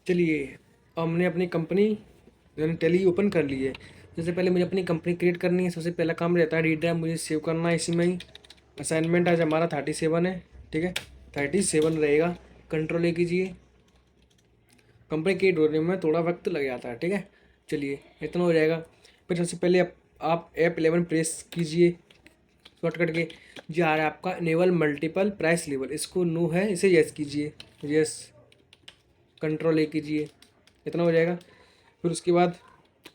चलिए, हमने अपनी कंपनी यानी टैली ओपन कर ली है। जैसे पहले मुझे अपनी कंपनी क्रिएट करनी है। सबसे पहला काम रहता है डी ड्राइव मुझे सेव करना है इसी में ही। असाइनमेंट आज हमारा 37 है, ठीक है, 37 रहेगा। कंट्रोल ए कीजिए। कंपनी क्रिएट होने में थोड़ा वक्त लग जाता है, ठीक है। चलिए, इतना हो जाएगा। फिर सबसे पहले आप F11 प्रेस कीजिए शॉर्टकट के। जी आ रहा है आपका इनेबल मल्टीपल प्राइस लेवल, इसको नो है, इसे यस कीजिए। यस, कंट्रोल ए कीजिए। इतना हो जाएगा। फिर उसके बाद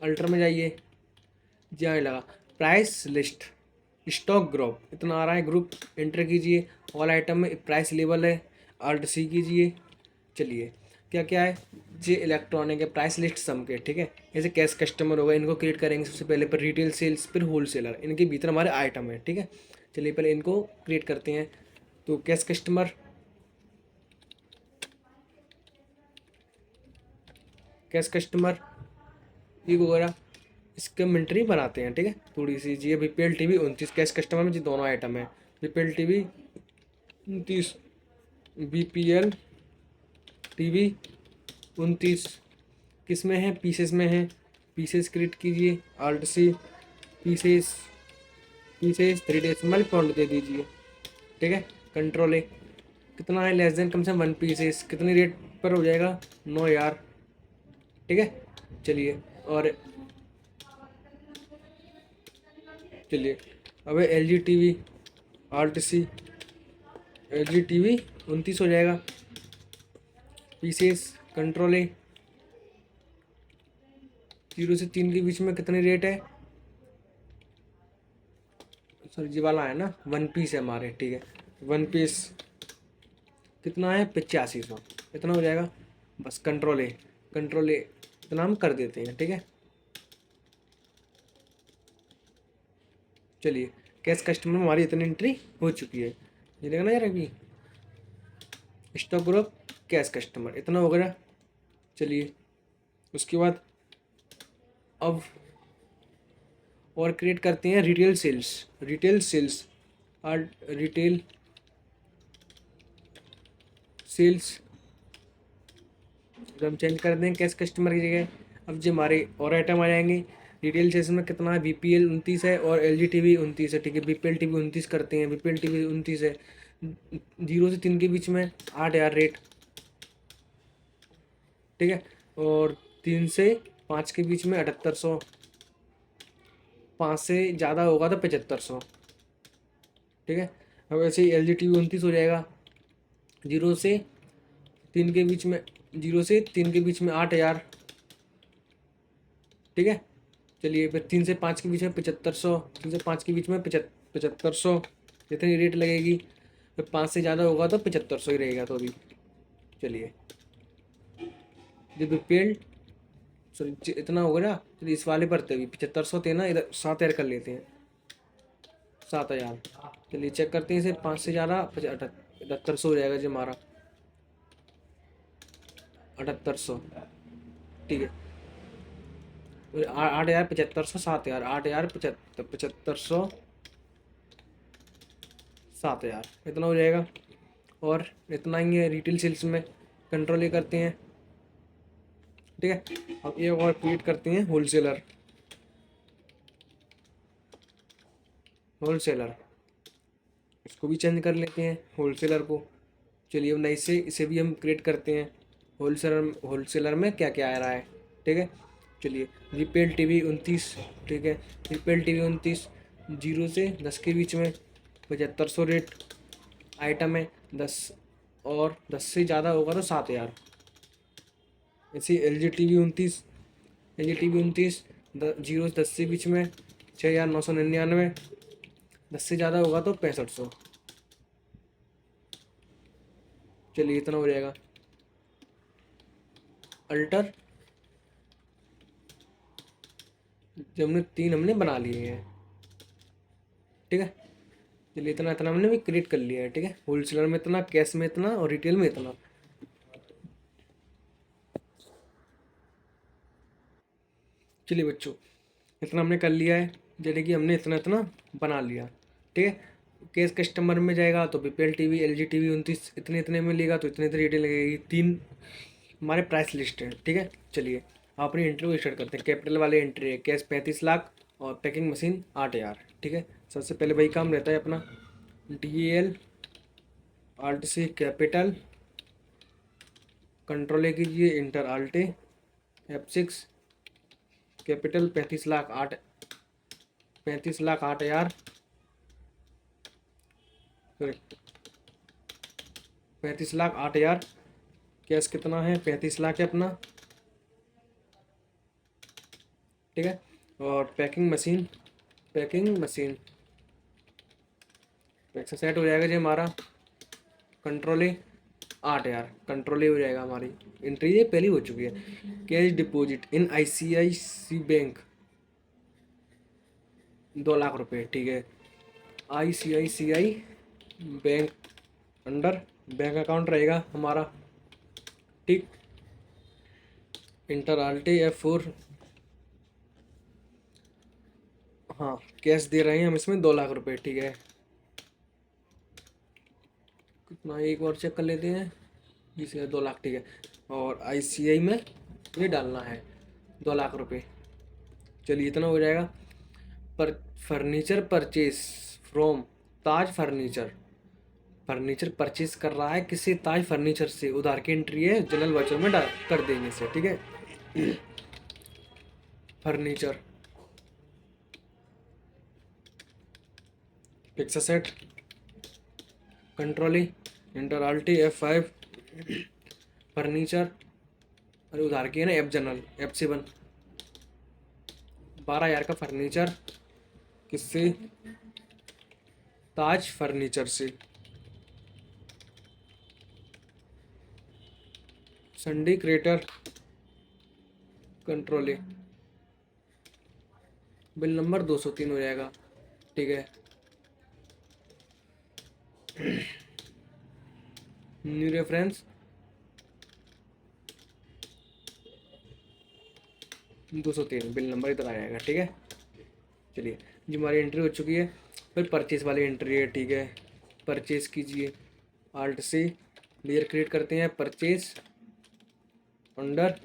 अल्टर में जाइए। जी आने लगा प्राइस लिस्ट स्टॉक ग्रुप, इतना आ रहा है। ग्रुप एंटर कीजिए। ऑल आइटम में प्राइस लेवल है, अल्ट सी कीजिए। चलिए, क्या क्या है जी, इलेक्ट्रॉनिक है, प्राइस लिस्ट सम के, ठीक है। जैसे कैश कस्टमर होगा, इनको क्रिएट करेंगे सबसे पहले। पर रिटेल सेल्स, फिर होलसेलर, इनके भीतर हमारे आइटम है, ठीक है। चलिए पहले इनको क्रिएट करते हैं। तो कैश कस्टमर, कैश कस्टमर ये वगैरह इसके मिनट्री बनाते हैं, ठीक है। थोड़ी सी जी बीपीएल टीवी 29 कैश कस्टमर में जी दोनों आइटम है। बीपीएल टीवी 29, बीपीएल टीवी 29 किस में है, पीसेस में है। पीसेस क्रिएट कीजिए, आल्ट सी, पीसेस, पीसेस 3 डेसिमल पॉइंट दे दीजिए, ठीक है। कंट्रोल ए। कितना है लेस देन कम से कम 1 पीसेस, कितनी रेट पर हो जाएगा 9,000, ठीक है। चलिए, और चलिए अब L G T V alt C, L G T V 29 हो जाएगा। पीसेस, कंट्रोल ए। 0 से 3 के बीच में कितनी रेट है, सर जी वाला है ना, 1 पीस है हमारे, ठीक है। 1 पीस कितना है 8500, इतना हो जाएगा। बस कंट्रोल ए, कंट्रोल ए इतना हम कर देते हैं, ठीक है। चलिए, कैश कस्टमर में हमारी इतनी एंट्री हो चुकी है। ये देखना यार, अभी स्टॉक ग्रुप कैश कस्टमर इतना हो गया। चलिए, उसके बाद अब और क्रिएट करते हैं रिटेल सेल्स। रिटेल सेल्स और रिटेल सेल्स हम चेंज कर दें कैश कस्टमर की जगह। अब जो हमारे और आइटम आ जाएंगे। रिटेल सेल्स में कितना है, बीपीएल 29 है और एल जी टी वी 29 है, ठीक है। बीपीएल टी वी 29 करते हैं, बीपीएल टी वी 29 है। 0 से 3 के बीच में 8,000 रेट, ठीक है। और 3 से 5 के बीच में 7800, 5 से ज़्यादा होगा तो 7500, ठीक है। अब ऐसे ही एल जी टी वी 29 हो जाएगा। 0 से 3 के बीच में, 0 से 3 के बीच में 8,000, ठीक है। चलिए, फिर 3 से 5 के बीच में 7500, 3 से 5 के बीच में 7500, जितनी रेट लगेगी। फिर 5 से ज़्यादा होगा तो 7500 ही रहेगा। तो अभी चलिए, जब पेल्ड, सॉरी इतना होगा ना। चलिए इस वाले पर अभी 7500 थे ना, इधर 7,000 कर लेते हैं, 7,000। चलिए चेक करते हैं, इसे 5 से ज़्यादा 7800 हो जाएगा जी हमारा, 7800, ठीक है। 8,000, 7500, 7,000, 8,000, 7500, 7,000 इतना हो जाएगा। और इतना ही है रिटेल सेल्स में। कंट्रोल ये करते हैं, ठीक है। अब ये और क्रिएट करते हैं होलसेलर। होलसेलर इसको भी चेंज कर लेते हैं, होलसेलर को। चलिए अब नई से इसे भी हम क्रिएट करते हैं। होलसेलर, होलसेलर में क्या क्या आ रहा है, ठीक है। चलिए, रिपेल टीवी 29, ठीक है। रिपेल टीवी 29, 0 से 10 के बीच में 7500 रेट आइटम है। 10 और 10 से ज़्यादा होगा तो 7,000। ऐसे L G T V 29, L G T V 29, 0 से 10 के बीच में 6,999, 10 से ज़्यादा होगा तो 6500। चलिए इतना हो जाएगा। अल्टर, जब हमने 3 हमने बना लिए हैं, ठीक है। चलिए इतना इतना हमने भी क्रिएट कर लिया है, ठीक है। होलसेलर में इतना, कैश में इतना और रिटेल में इतना। चलिए बच्चों, इतना हमने कर लिया है। जैसे कि हमने इतना इतना बना लिया, ठीक है। कैश कस्टमर में जाएगा तो BPL TV, L G T V 29 इतने इतने में लेगा तो इतने इतने रेटें लगेगी। 3 हमारे प्राइस लिस्ट है, ठीक है। चलिए आप अपनी एंट्री को स्टार्ट करते हैं। कैपिटल वाले एंट्री है, कैश 35 लाख और पैकिंग मशीन 8 हज़ार, ठीक है। सबसे पहले वही काम रहता है अपना, DAL ALT कैपिटल, कंट्रोल ए कीजिए, inter ALT F6 capital 35 lakh 8 हज़ार, सॉरी 35 लाख 8 हज़ार। कैश कितना है, 35 लाख है अपना, ठीक है। और पैकिंग मशीन पैक्स सेट हो जाएगा जी हमारा, कंट्रोल ए 8 हज़ार, कंट्रोल ए हो जाएगा हमारी एंट्री, ये पहली हो चुकी है। Cash deposit in ICICI bank 2 lakh रुपए, ठीक है। ICICI bank under bank account रहेगा हमारा, ठीक। इंटर ALT F4, हाँ कैश दे रहे हैं हम इसमें 2 लाख रुपए, ठीक है। कितना एक बार चेक कर लेते हैं, जिसे 2 लाख, ठीक है। और ICI में ये डालना है 2 लाख रुपए, चलिए इतना हो जाएगा। पर furniture purchase from Taj furniture purchase कर रहा है किसी ताज फर्नीचर से, उधार की एंट्री है, जनरल वाउचर में डाल कर देंगे से, ठीक है। Furniture fix set, control inter ALT F5 furniture, अरे उधार की है ना, F जनरल F7 12 हज़ार का फर्नीचर, किससे, ताज फर्नीचर से। Sundry creditor, control A, bill number 203 हो जाएगा, ठीक है। न्यू रेफरेंस 203, बिल नंबर इधर आ जाएगा, ठीक है। चलिए जी हमारी एंट्री हो चुकी है। फिर परचेज वाली एंट्री है, ठीक है। परचेज कीजिए, ALT से लेयर क्रिएट करते हैं, purchase under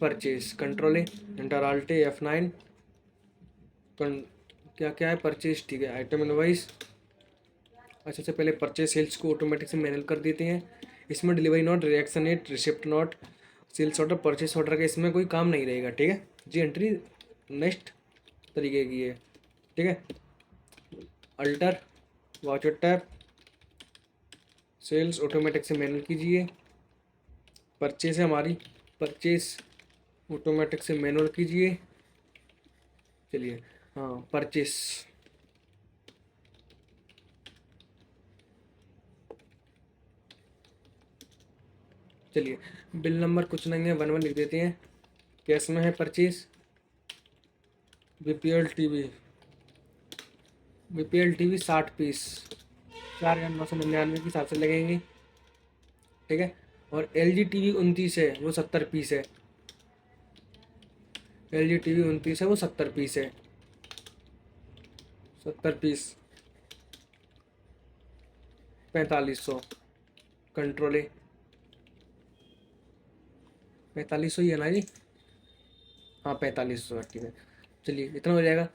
purchase, control inter ALT F9 क्या क्या है, परचेज, ठीक है। आइटम इनवाइस, अच्छा सबसे पहले परचेज सेल्स को ऑटोमेटिक से मैनुअल कर देते हैं। इसमें delivery note, reaction net, receipt note, sales order, purchase order का इसमें कोई काम नहीं रहेगा, ठीक है जी। एंट्री नेक्स्ट तरीके की है, ठीक है। Alter voucher tab, sales automatic से मैनुअल कीजिए, परचेज है हमारी, परचेज ऑटोमेटिक से मैनुअल कीजिए, चलिए हाँ परचेज, चलिए बिल नंबर कुछ नहीं है, 11 लिख देते हैं। कैश में है परचेज, BPL टीवी 60 पीस 4,999 के हिसाब से लगेंगे, ठीक है। और LG TV 29 है, वो 70 पीस है, LG TV 29 है, वो 70 पीस है, 70 पीस 4500, कंट्रोल है 4500 ही है ना जी, हाँ 4500, ठीक है। चलिए इतना हो जाएगा।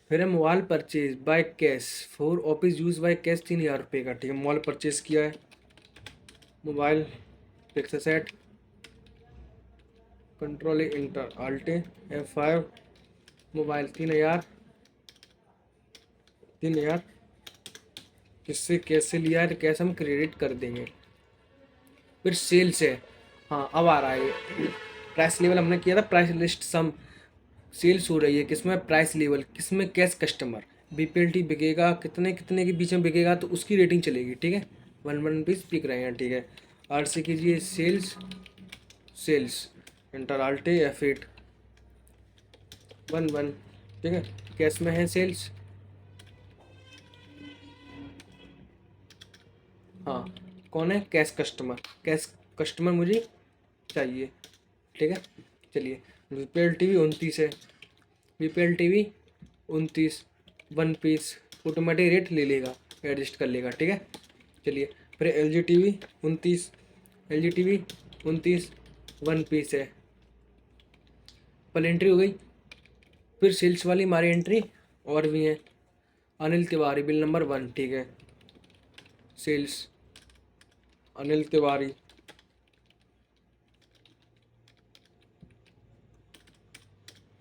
फिर है mobile purchase by cash for office use by cash 3,000 रुपये का, ठीक है। मोबाइल परचेज किया है, mobile fix set, control inter ALT F5 mobile 3,000 किससे, कैश से लिया है तो कैश हम क्रेडिट कर देंगे। फिर सेल्स है, हाँ अब आ रहा है ये, प्राइस लेवल हमने किया था, प्राइस लिस्ट सम, सेल्स हो रही है किसमें, प्राइस लेवल किसमें, कैश कस्टमर, BPLT बिकेगा कितने कितने के बीच में बिकेगा तो उसकी रेटिंग चलेगी, ठीक है। 1 पीस बिक रहे हैं, ठीक है। RC कीजिए, सेल्स इंटर ALT F8 1, ठीक है। कैश में है सेल्स, हाँ कौन है, कैश कस्टमर मुझे चाहिए, ठीक है। चलिए BPL TV 29 है, BPL TV 29 1 piece automatic rate ले लेगा, एडजस्ट कर लेगा, ठीक है। चलिए फिर LG TV 29 LG TV 29 1 piece है। पहले एंट्री हो गई। फिर सेल्स वाली हमारी एंट्री और भी है। अनिल तिवारी बिल नंबर 1, ठीक है। Sales Anil Tiwari,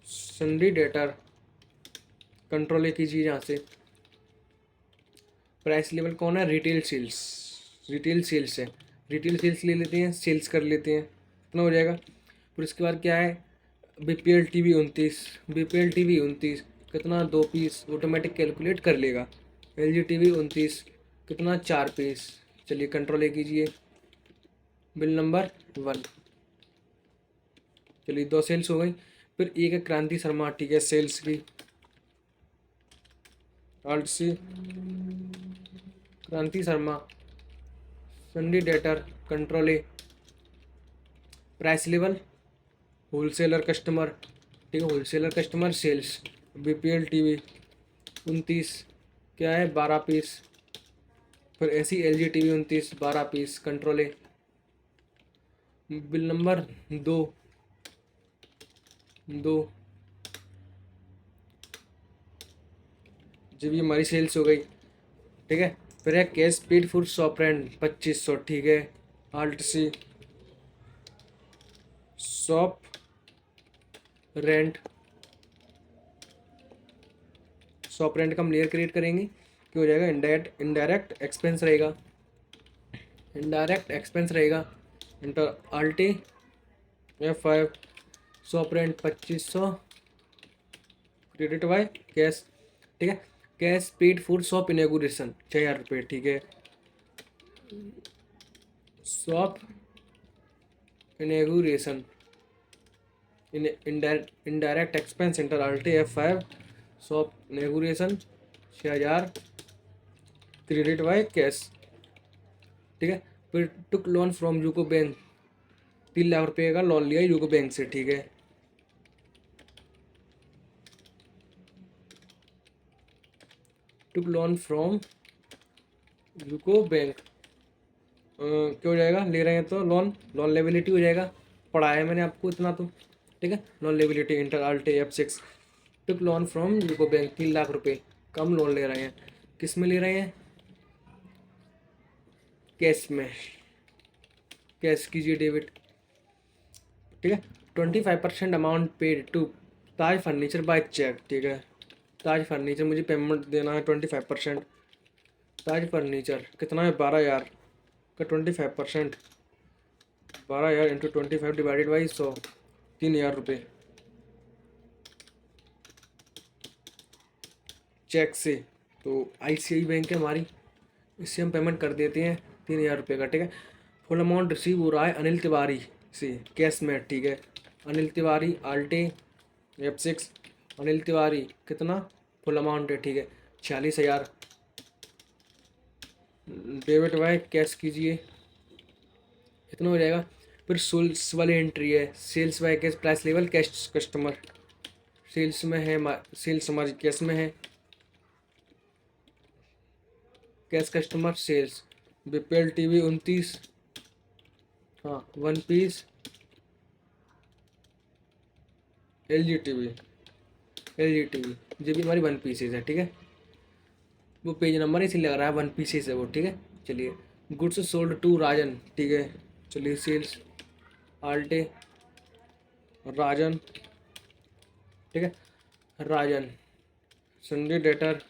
sundry debtor, control कीजिए यहाँ से। प्राइस लेवल कौन है? रिटेल सेल्स, रिटेल सेल्स है। रिटेल सेल्स ले लेते हैं, सेल्स कर लेते हैं, इतना हो जाएगा। फिर उसके बाद क्या है? बीपीएल टीवी 29, बीपीएल टीवी 29 कितना? 2 पीस, ऑटोमेटिक कैलकुलेट कर लेगा। एलजी टीवी 29 कितना? 4 पीस। चलिए कंट्रोल कीजिए, बिल नंबर 1। चलिए 2 सेल्स हो गई। फिर एक है क्रांति शर्मा, ठीक है, सेल्स की। Alt C Kranti Sharma, sundry debtor, control A. Price level wholesaler customer, ठीक है, wholesaler customer sales. BPL TV 29 क्या है? 12 पीस। फिर ऐसी एलजी टीवी 29 12 पीस, कंट्रोल ए। बिल नंबर 2, 2 जब ये हमारी सेल्स हो गई, ठीक है। फिर है cash paid for shop rent 2500, ठीक है। Alt C shop rent, shop rent का हम लेयर क्रिएट करेंगे, क्या हो जाएगा? इनडायरेक्ट एक्सपेंस रहेगा, इनडायरेक्ट एक्सपेंस रहेगा। Enter alt F5 shop rent 2500 credit by cash, ठीक है। Cash paid for shop inauguration 6000 रुपये, ठीक है। Shop inauguration indirect expense, enter alt F5 shop inauguration 6000 credit by cash, ठीक है। फिर took loan from UCO bank, 3 lakh रुपये का लोन लिया यूको बैंक से, ठीक है। टुक लोन फ्रॉम यूको बैंक, क्या हो जाएगा? ले रहे हैं तो लोन, लोन लेबिलिटी हो जाएगा। पढ़ाया है मैंने आपको इतना तो, ठीक है। Loan liability enter alt F6 took loan from UCO bank, 3 lakh रुपये कम लोन ले रहे हैं। किस में ले रहे हैं? कैश में, कैश कीजिए डेबिट, ठीक है। 25% amount paid to Taj furniture by cheque, ठीक है। ताज फर्नीचर मुझे पेमेंट देना है 25%। ताज फर्नीचर कितना है? 12,000 का 25%, 12,000 इंटू 25 डिवाइडेड बाई 100, 3,000 रुपये चेक से। तो ICICI बैंक है हमारी, इससे हम पेमेंट कर देते हैं 3,000 रुपये का, ठीक है। फुल अमाउंट रिसीव हो रहा है अनिल तिवारी से कैश में, ठीक है। अनिल तिवारी आल्टे F6 अनिल तिवारी कितना फुल अमाउंट है, ठीक है, 46,000 डेबिट बाय कैश कीजिए, इतना हो जाएगा। फिर सेल्स वाली एंट्री है, sales by cash, price level cash customer, sales में है, सेल्स हमारी कैश में है, cash customer sales. BPL TV 29, हाँ 1 पीस। एलजी टीवी, एलजी टीवी जो भी हमारी 1 पीसेज है, ठीक है। वो पेज नंबर इसीलिए लग रहा है 1 पीसेज है वो, ठीक है। चलिए गुड्स सोल्ड टू राजन, ठीक है। चलिए सेल्स आल्टे राजन, ठीक है। Rajan sundry debtor,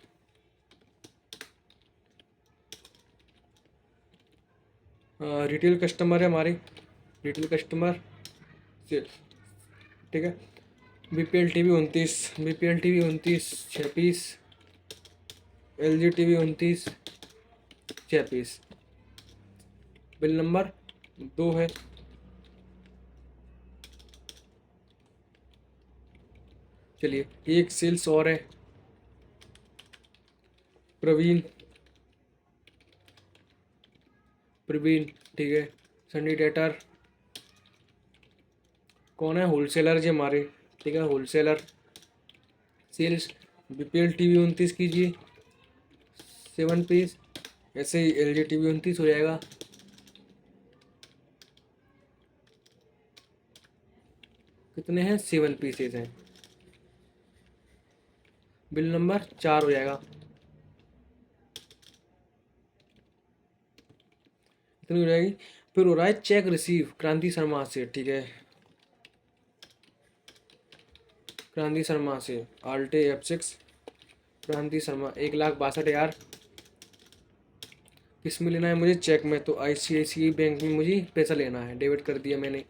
retail customer है हमारी, रिटेल कस्टमर सेल्स, ठीक है। BPL TV 29, BPL TV 29 6 piece. LG TV 29 6 piece. Bill number 2 है। चलिए एक सेल्स और है, प्रवीण, प्रवीण, ठीक है। सनी डेटर कौन है? होलसेलर जी हमारे, ठीक है, होलसेलर सेल्स। बीपीएल टीवी 29 कीजिए 7 पीस। ऐसे ही एलजी टीवी 29 हो जाएगा। कितने हैं, 7 पीसेज हैं। बिल नंबर 4 हो जाएगा, इतनी हो जाएगी। फिर हो रहा है चेक रिसीव क्रांति शर्मा से, ठीक है, क्रांति शर्मा से आल्टे F6 क्रांति शर्मा 1,62,000। किस में लेना है मुझे, चेक में, तो ICICI बैंक में मुझे पैसा लेना है, डेबिट कर दिया मैंने,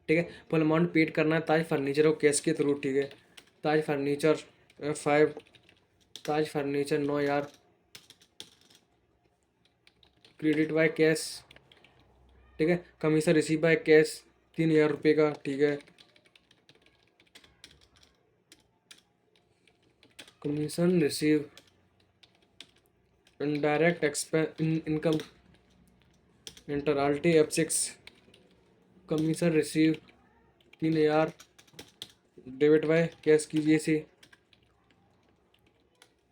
ठीक है। फुल अमाउंट पेड करना है ताज फर्नीचर और कैश के थ्रू, ठीक है। Taj furniture F5, Taj furniture 9,000, credit by cash, ठीक है। कमीशन रिसीव बाय कैश 3,000 रुपये का, ठीक है। Commission receive indirect expense income enter alt F6 commission receive 3,000 debit by cash कीजिए से,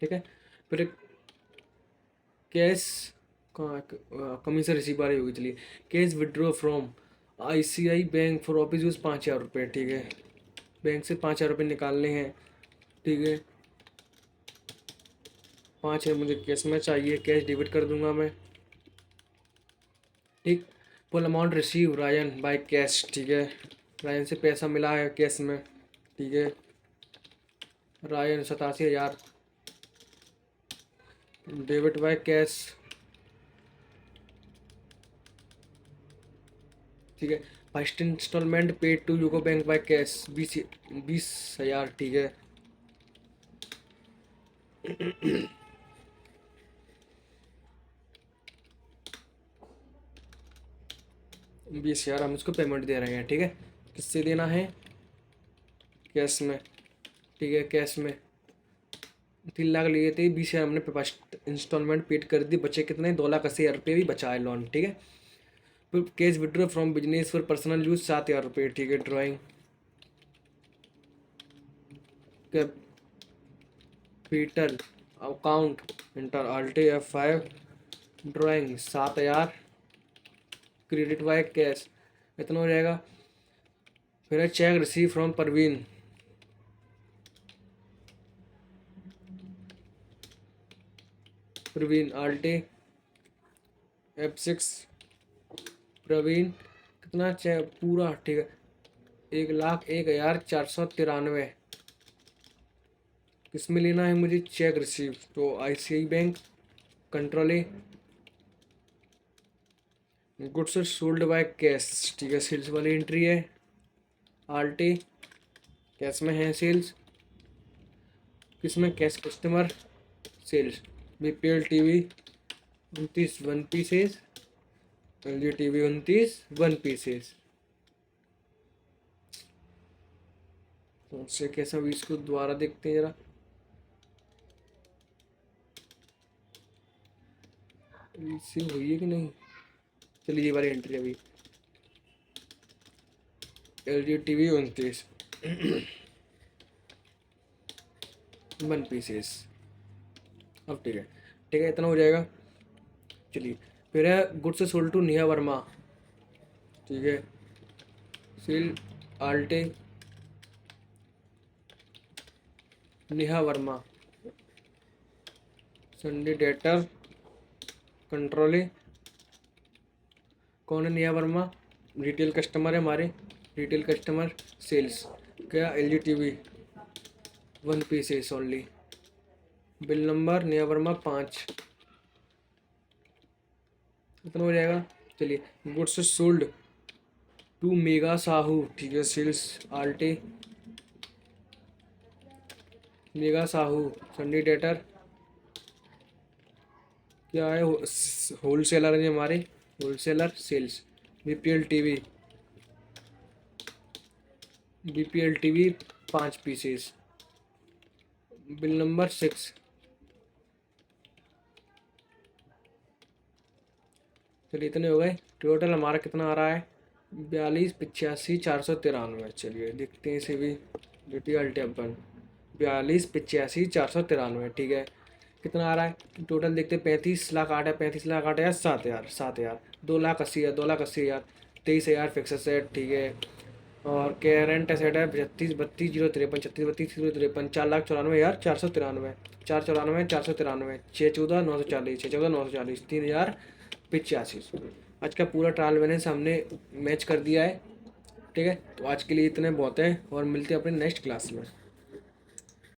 ठीक है। फिर कैश कमीशन रिसीव आ रही होगी, चलिए। Cash withdraw from ICI bank for office use 5,000 रुपये, ठीक है। बैंक से 5,000 रुपये निकालने हैं, ठीक है। 5,000 मुझे कैश में चाहिए, कैश डेबिट कर दूंगा मैं, ठीक। Full amount receive Ryan bye cash, ठीक है। रायन से पैसा मिला है कैश में, ठीक है। रायन 87,000 डेबिट बाय कैश, ठीक है। First instalment paid to UCO bank by cash 20,000, ठीक है। 20,000 हम इसको पेमेंट दे रहे हैं, ठीक है। किससे देना है, कैश में, ठीक है। कैश में 3 लाख लिए थे, 20,000 हमने फर्स्ट इंस्टॉलमेंट पेड कर दी, बचे कितने, 2,80,000 रुपये भी बचा है लोन, ठीक है। फिर cash withdraw from business for personal use 7,000 रुपये, ठीक है। Drawing capital account enter alt F5 drawing 7,000 credit by cash, इतना हो जाएगा। फिर है cheque receive from Parveen, Praveen alt F6 Praveen कितना चेक पूरा, ठीक है। 1,01,493 किस में लेना है मुझे, चेक रिसीव, तो ICI bank control A goods sold by cash, ठीक है। सेल्स वाली एंट्री है, आल्टे कैश में है सेल्स, किसमें, cash customer sales. BPL TV 29 1 pieces, LG TV 29 1 pieces. तो उससे कैसा भी इसको दोबारा देखते हैं जरा, रिसीव हुई है कि नहीं, चलिए ये वाली एंट्री अभी LG TV 29 1 पीसेस, अब ठीक है, ठीक है, इतना हो जाएगा। चलिए फिर है goods sold to Neha Verma, ठीक है। Sale alt Neha Verma sundry debtor control है, कौन है नेहा वर्मा, रिटेल कस्टमर है हमारे, रिटेल कस्टमर सेल्स, क्या LG TV 1 pieces only. Bill number Neha Verma 5, इतना हो जाएगा। चलिए goods sold to Megha Sahu, ठीक है। Sales alt Megha Sahu sundry debtor, क्या है, होलसेलर है हमारे, wholesaler sales. BPL TV 5 pieces, bill number 6। चलिए इतने हो गए, टोटल हमारा कितना आ रहा है, 42,85,493। चलिए देखते हैं इसे भी, डिटेल टेबल 42,85,493, ठीक है। कितना आ रहा है टोटल, देखते हैं, 35 लाख 8 है, 35 लाख 8 हज़ार 7,000 7,000, 2,80,000 2,80,000, 23,000 फिक्स सेट, ठीक है। और करेंट एसेट है 32 32 0 53 36 32 0 53 4,94,493 4,94,493 6,14,940 6,14,940 3,085। आज का पूरा ट्रायल मैंने सामने मैच कर दिया है। ठीक है, तो आज के लिए इतने बहुत है और मिलते हैं अपने नेक्स्ट क्लास में।